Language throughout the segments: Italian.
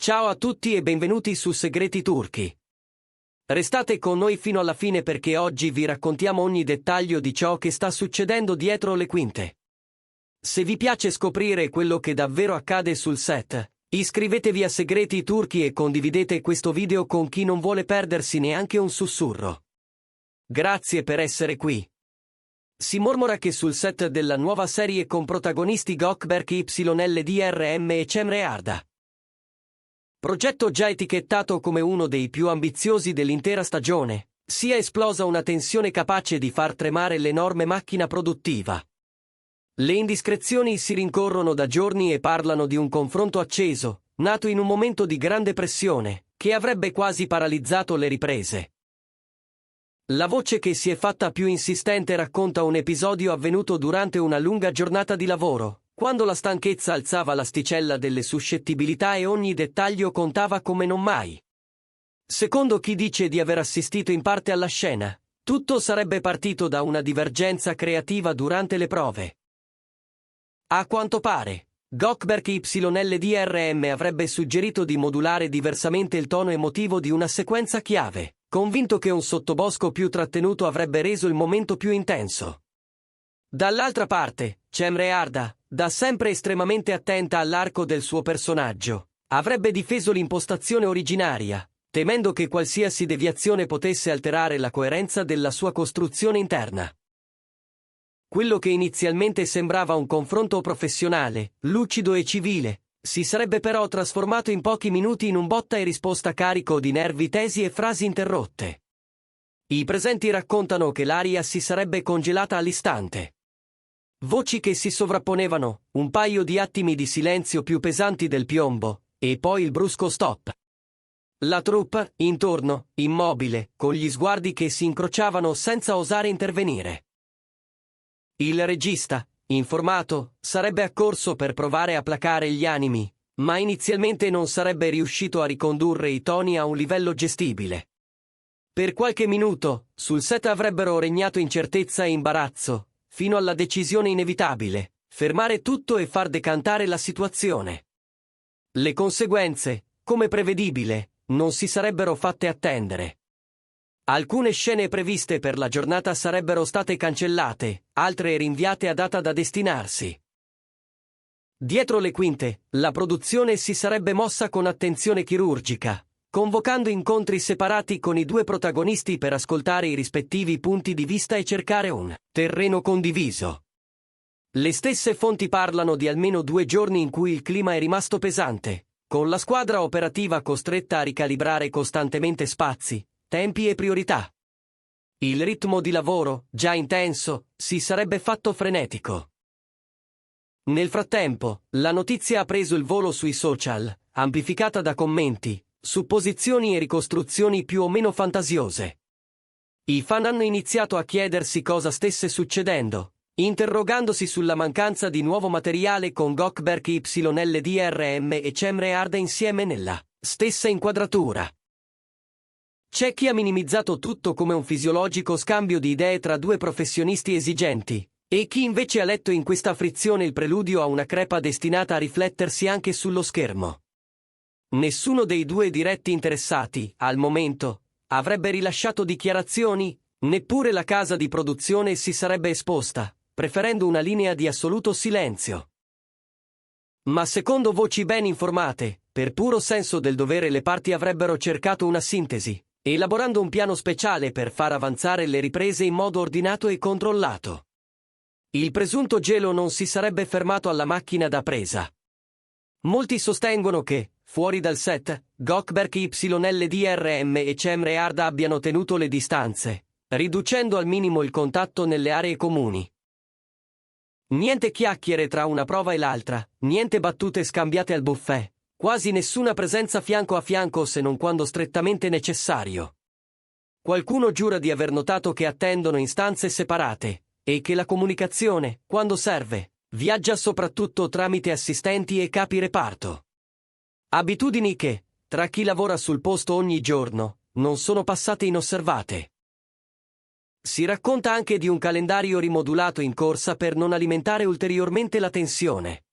Ciao a tutti e benvenuti su Segreti Turchi. Restate con noi fino alla fine perché oggi vi raccontiamo ogni dettaglio di ciò che sta succedendo dietro le quinte. Se vi piace scoprire quello che davvero accade sul set, iscrivetevi a Segreti Turchi e condividete questo video con chi non vuole perdersi neanche un sussurro. Grazie per essere qui. Si mormora che sul set della nuova serie con protagonisti Gökberk YLDRM e Cemre Arda. Progetto già etichettato come uno dei più ambiziosi dell'intera stagione, sia esplosa una tensione capace di far tremare l'enorme macchina produttiva. Le indiscrezioni si rincorrono da giorni e parlano di un confronto acceso, nato in un momento di grande pressione, che avrebbe quasi paralizzato le riprese. La voce che si è fatta più insistente racconta un episodio avvenuto durante una lunga giornata di lavoro, quando la stanchezza alzava l'asticella delle suscettibilità e ogni dettaglio contava come non mai. Secondo chi dice di aver assistito in parte alla scena, tutto sarebbe partito da una divergenza creativa durante le prove. A quanto pare, Gökberk YLDRM avrebbe suggerito di modulare diversamente il tono emotivo di una sequenza chiave, convinto che un sottobosco più trattenuto avrebbe reso il momento più intenso. Dall'altra parte, Cemre Arda, da sempre estremamente attenta all'arco del suo personaggio, avrebbe difeso l'impostazione originaria, temendo che qualsiasi deviazione potesse alterare la coerenza della sua costruzione interna. Quello che inizialmente sembrava un confronto professionale, lucido e civile, si sarebbe però trasformato in pochi minuti in un botta e risposta carico di nervi tesi e frasi interrotte. I presenti raccontano che l'aria si sarebbe congelata all'istante. Voci che si sovrapponevano, un paio di attimi di silenzio più pesanti del piombo, e poi il brusco stop. La troupe, intorno, immobile, con gli sguardi che si incrociavano senza osare intervenire. Il regista, informato, sarebbe accorso per provare a placare gli animi, ma inizialmente non sarebbe riuscito a ricondurre i toni a un livello gestibile. Per qualche minuto, sul set avrebbero regnato incertezza e imbarazzo, fino alla decisione inevitabile, fermare tutto e far decantare la situazione. Le conseguenze, come prevedibile, non si sarebbero fatte attendere. Alcune scene previste per la giornata sarebbero state cancellate, altre rinviate a data da destinarsi. Dietro le quinte, la produzione si sarebbe mossa con attenzione chirurgica, convocando incontri separati con i due protagonisti per ascoltare i rispettivi punti di vista e cercare un terreno condiviso. Le stesse fonti parlano di almeno 2 giorni in cui il clima è rimasto pesante, con la squadra operativa costretta a ricalibrare costantemente spazi, tempi e priorità. Il ritmo di lavoro, già intenso, si sarebbe fatto frenetico. Nel frattempo, la notizia ha preso il volo sui social, amplificata da commenti, supposizioni e ricostruzioni più o meno fantasiose. I fan hanno iniziato a chiedersi cosa stesse succedendo, interrogandosi sulla mancanza di nuovo materiale con Gökberk YLDRM e Cemre Arda insieme nella stessa inquadratura. C'è chi ha minimizzato tutto come un fisiologico scambio di idee tra due professionisti esigenti, e chi invece ha letto in questa frizione il preludio a una crepa destinata a riflettersi anche sullo schermo. Nessuno dei due diretti interessati, al momento, avrebbe rilasciato dichiarazioni, neppure la casa di produzione si sarebbe esposta, preferendo una linea di assoluto silenzio. Ma secondo voci ben informate, per puro senso del dovere le parti avrebbero cercato una sintesi, elaborando un piano speciale per far avanzare le riprese in modo ordinato e controllato. Il presunto gelo non si sarebbe fermato alla macchina da presa. Molti sostengono che, fuori dal set, Gökberk YLDRM e Cemre Arda abbiano tenuto le distanze, riducendo al minimo il contatto nelle aree comuni. Niente chiacchiere tra una prova e l'altra, niente battute scambiate al buffet, quasi nessuna presenza fianco a fianco se non quando strettamente necessario. Qualcuno giura di aver notato che attendono in stanze separate, e che la comunicazione, quando serve, viaggia soprattutto tramite assistenti e capi reparto. Abitudini che, tra chi lavora sul posto ogni giorno, non sono passate inosservate. Si racconta anche di un calendario rimodulato in corsa per non alimentare ulteriormente la tensione.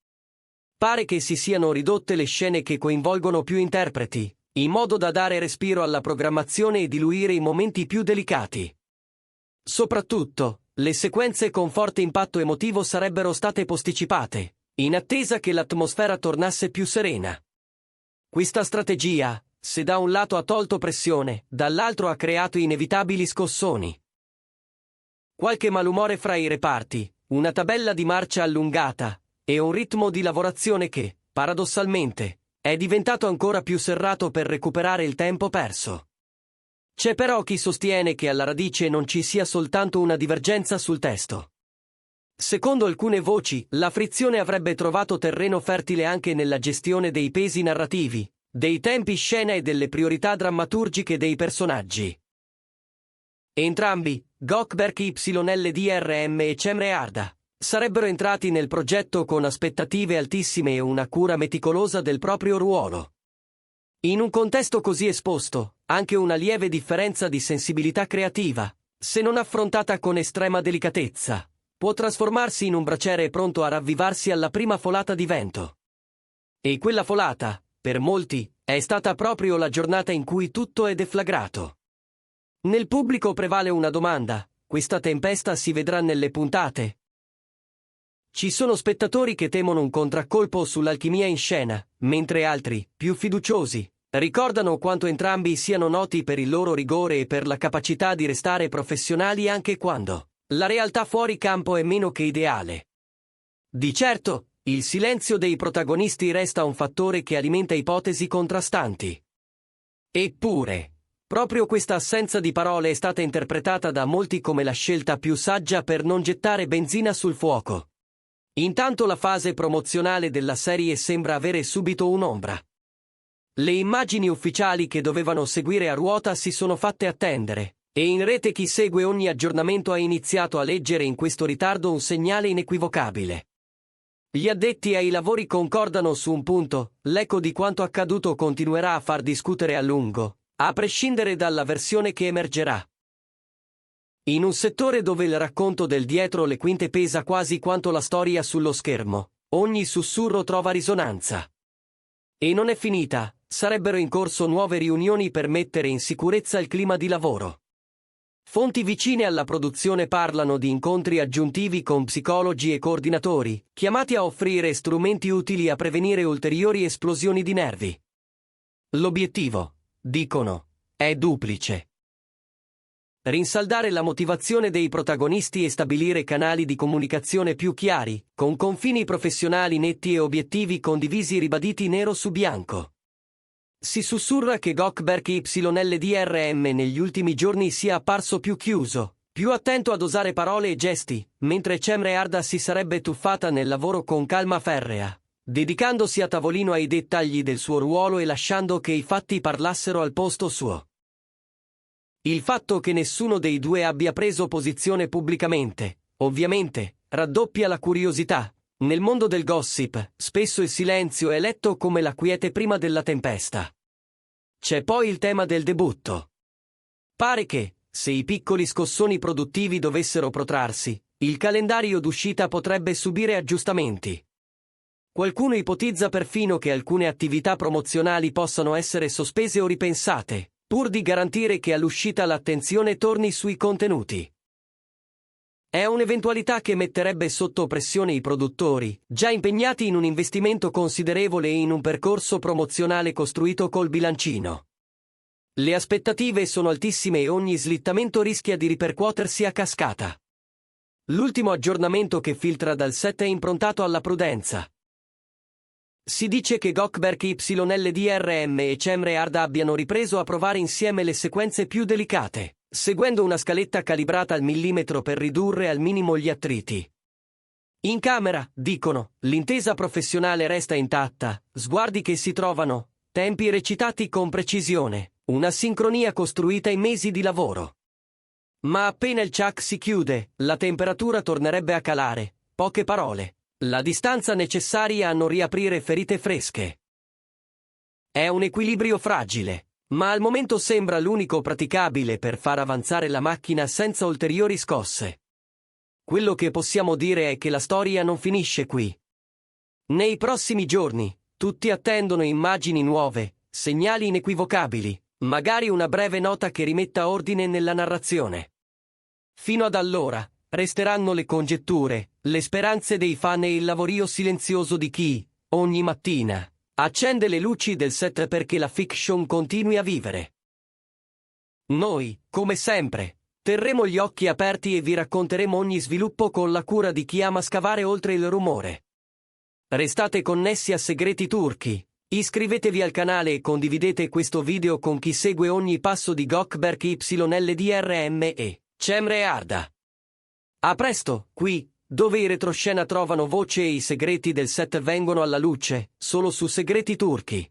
Pare che si siano ridotte le scene che coinvolgono più interpreti, in modo da dare respiro alla programmazione e diluire i momenti più delicati. Soprattutto, le sequenze con forte impatto emotivo sarebbero state posticipate, in attesa che l'atmosfera tornasse più serena. Questa strategia, se da un lato ha tolto pressione, dall'altro ha creato inevitabili scossoni. Qualche malumore fra i reparti, una tabella di marcia allungata, e un ritmo di lavorazione che, paradossalmente, è diventato ancora più serrato per recuperare il tempo perso. C'è però chi sostiene che alla radice non ci sia soltanto una divergenza sul testo. Secondo alcune voci, la frizione avrebbe trovato terreno fertile anche nella gestione dei pesi narrativi, dei tempi scena e delle priorità drammaturgiche dei personaggi. Entrambi, Gökberk YLDRM e Cemre Arda, sarebbero entrati nel progetto con aspettative altissime e una cura meticolosa del proprio ruolo. In un contesto così esposto, anche una lieve differenza di sensibilità creativa, se non affrontata con estrema delicatezza, può trasformarsi in un braciere pronto a ravvivarsi alla prima folata di vento. E quella folata, per molti, è stata proprio la giornata in cui tutto è deflagrato. Nel pubblico prevale una domanda: questa tempesta si vedrà nelle puntate? Ci sono spettatori che temono un contraccolpo sull'alchimia in scena, mentre altri, più fiduciosi, ricordano quanto entrambi siano noti per il loro rigore e per la capacità di restare professionali anche quando la realtà fuori campo è meno che ideale. Di certo, il silenzio dei protagonisti resta un fattore che alimenta ipotesi contrastanti. Eppure, proprio questa assenza di parole è stata interpretata da molti come la scelta più saggia per non gettare benzina sul fuoco. Intanto la fase promozionale della serie sembra avere subito un'ombra. Le immagini ufficiali che dovevano seguire a ruota si sono fatte attendere, e in rete chi segue ogni aggiornamento ha iniziato a leggere in questo ritardo un segnale inequivocabile. Gli addetti ai lavori concordano su un punto: l'eco di quanto accaduto continuerà a far discutere a lungo, a prescindere dalla versione che emergerà. In un settore dove il racconto del dietro le quinte pesa quasi quanto la storia sullo schermo, ogni sussurro trova risonanza. E non è finita, sarebbero in corso nuove riunioni per mettere in sicurezza il clima di lavoro. Fonti vicine alla produzione parlano di incontri aggiuntivi con psicologi e coordinatori, chiamati a offrire strumenti utili a prevenire ulteriori esplosioni di nervi. L'obiettivo, dicono, è duplice: rinsaldare la motivazione dei protagonisti e stabilire canali di comunicazione più chiari, con confini professionali netti e obiettivi condivisi ribaditi nero su bianco. Si sussurra che Gökberk YLDRM negli ultimi giorni sia apparso più chiuso, più attento a dosare parole e gesti, mentre Cemre Arda si sarebbe tuffata nel lavoro con calma ferrea, dedicandosi a tavolino ai dettagli del suo ruolo e lasciando che i fatti parlassero al posto suo. Il fatto che nessuno dei due abbia preso posizione pubblicamente, ovviamente, raddoppia la curiosità. Nel mondo del gossip, spesso il silenzio è letto come la quiete prima della tempesta. C'è poi il tema del debutto. Pare che, se i piccoli scossoni produttivi dovessero protrarsi, il calendario d'uscita potrebbe subire aggiustamenti. Qualcuno ipotizza perfino che alcune attività promozionali possano essere sospese o ripensate, pur di garantire che all'uscita l'attenzione torni sui contenuti. È un'eventualità che metterebbe sotto pressione i produttori, già impegnati in un investimento considerevole e in un percorso promozionale costruito col bilancino. Le aspettative sono altissime e ogni slittamento rischia di ripercuotersi a cascata. L'ultimo aggiornamento che filtra dal set è improntato alla prudenza. Si dice che Gökberk YLDRM e Cemre Arda abbiano ripreso a provare insieme le sequenze più delicate, seguendo una scaletta calibrata al millimetro per ridurre al minimo gli attriti. In camera, dicono, l'intesa professionale resta intatta, sguardi che si trovano, tempi recitati con precisione, una sincronia costruita in mesi di lavoro. Ma appena il ciak si chiude, la temperatura tornerebbe a calare, poche parole. La distanza necessaria a non riaprire ferite fresche. È un equilibrio fragile, ma al momento sembra l'unico praticabile per far avanzare la macchina senza ulteriori scosse. Quello che possiamo dire è che la storia non finisce qui. Nei prossimi giorni, tutti attendono immagini nuove, segnali inequivocabili, magari una breve nota che rimetta ordine nella narrazione. Fino ad allora, resteranno le congetture, le speranze dei fan e il lavorio silenzioso di chi, ogni mattina, accende le luci del set perché la fiction continui a vivere. Noi, come sempre, terremo gli occhi aperti e vi racconteremo ogni sviluppo con la cura di chi ama scavare oltre il rumore. Restate connessi a Segreti Turchi, iscrivetevi al canale e condividete questo video con chi segue ogni passo di Gökberk YLDRM e Cemre Arda. A presto, qui, dove i retroscena trovano voce e i segreti del set vengono alla luce, solo su Segreti Turchi.